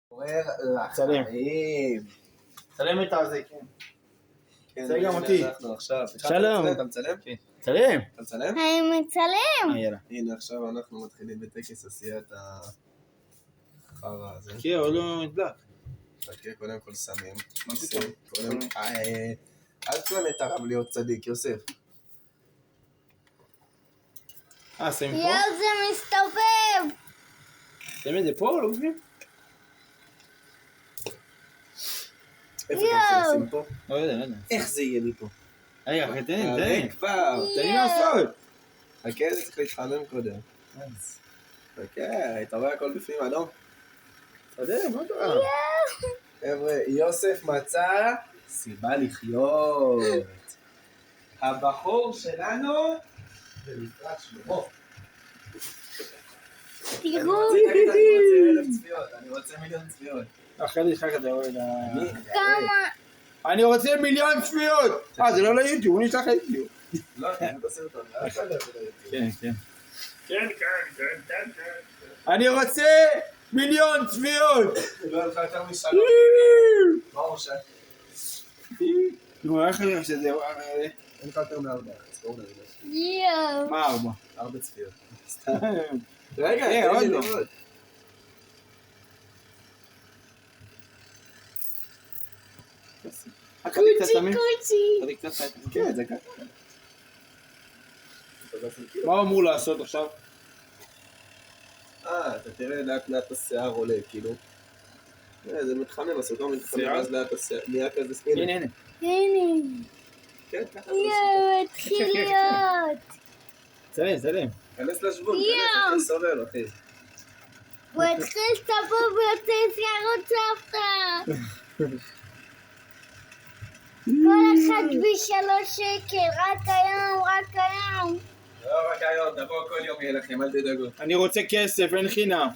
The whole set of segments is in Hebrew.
עורר צלם. לחיים. צלם את הזה, כן. כן, זה גם אותי. אנחנו עכשיו. שלום. אתה מצלם? כן. צלם. אתה מצלם? אני מצלם. יאללה. הנה עכשיו אנחנו מתחילים בטקס עשיית החרא הזה. כן, הוא לא נדלק. חכה, קודם כל שמים. מה פתאום? אל תלמד את הרב להיות צדיק, יוסף. שמים פה? יואו, זה מסתובב. שמים את זה פה או לא בפנים? איפה אתה רוצה לשים פה? לא יודע. איך זה יהיה לי פה? רגע, תן לי. כבר. תן לי לעשות. חכה, זה צריך להתחמם קודם. חכה, אתה רואה הכל בפנים אדום? אתה יודע, מה קרה? חבר'ה, יוסף מצא סיבה לחיות. הבחור שלנו זה לקראת שלמה. תראו. אני רוצה מיליון צפיות. אחרי זה נשחק את זה. כמה. אני רוצה 1,000,000 צפיות. זה לא ליוטיוב, הוא נשלח ליוטיוב. לא, אני לא סרטון. כן. אני רוצה 1,000,000 צפיות. לא הלכה יותר משלום. מה הוא עושה? נו, איך אני חושב שזה... אין לך יותר מארבע. אז בואו נראה. יואו. מה 4? 4 צפיות. רגע, עוד לא. קוצ'י. כן, זה ככה. מה הוא אמור לעשות עכשיו? אתה תראה לאט לאט השיער עולה, כאילו. זה מתחמם, הסוכר מתחמם, שיער? אז לאט השיער, נהיה כזה הנה. הנה. כן, ככה. יואו, התחיל להיות. צלם. כנס לשבון, יואו. כנס סובל, אחי. הוא התחיל לסתובב ויוצא שערות סבתא. כל אחד ב3 שקל, רק היום. לא רק היום, תבואו כל יום יהיה לכם, אל תדאגו. אני רוצה כסף, אין חינם.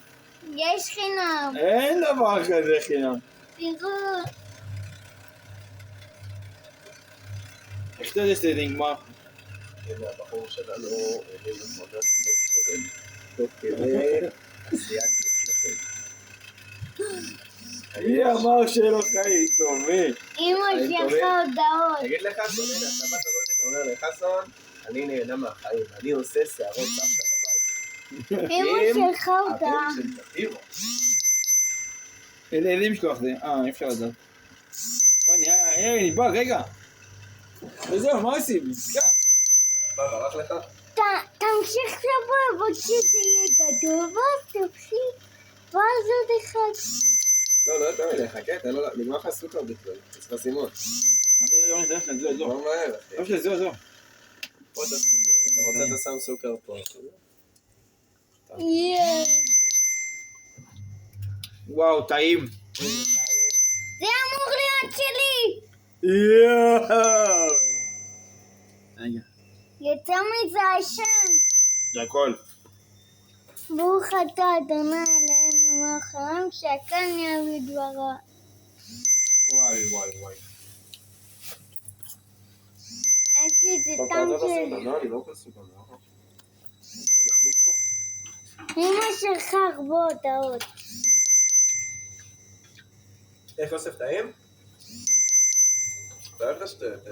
יש חינם. אין דבר כזה חינם. תראו. איך אתה יודע שזה נגמר? הנה הבחור שלנו, הביא למודד תוך כדי עשיית מפלטת. מי אמר שלא חיים טובים? אמא שלחה הודעות. תגיד לך, סובל, השבת הזאת אתה אומר לחסון, אני נהנה מהחיים, אני עושה שערות סבתא בבית. אמא שלחה הודעה. הבן של תטירו. איזה משלוח זה? אי אפשר לדעת. בואי נהיה, נדבק, רגע. וזהו, מה עושים? נזכר. מה, ברח לך? תמשיך לבוא, אבל שזה יהיה גדול, ואז תמשיך. ואז עוד אחד. לא יותר מדי, חכה, תן לו, נגמר לך סוכר בכלל, צריך חסימות. זהו. לא מהר, אחי. זהו. פה אתה סוגר, אתה רוצה אתה שם סוכר פה. וואו, טעים. זה אמור להיות שלי. רגע. יצא מזה עשן. זה הכל. ברוך אתה אדוני אלוהינו מלך העולם שהכל נהיה בדברו. וואי. אחי זה טוב, טעם תעזוב שלי. הסוכר, לא, אני לא אוכל סוכר, לא. אמא שלך הרבה הודעות. איך יוסף טעים? לא אוהב לשטויות,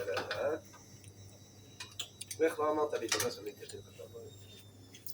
איך לא אמרת לי תודה שאני אתייחס לך.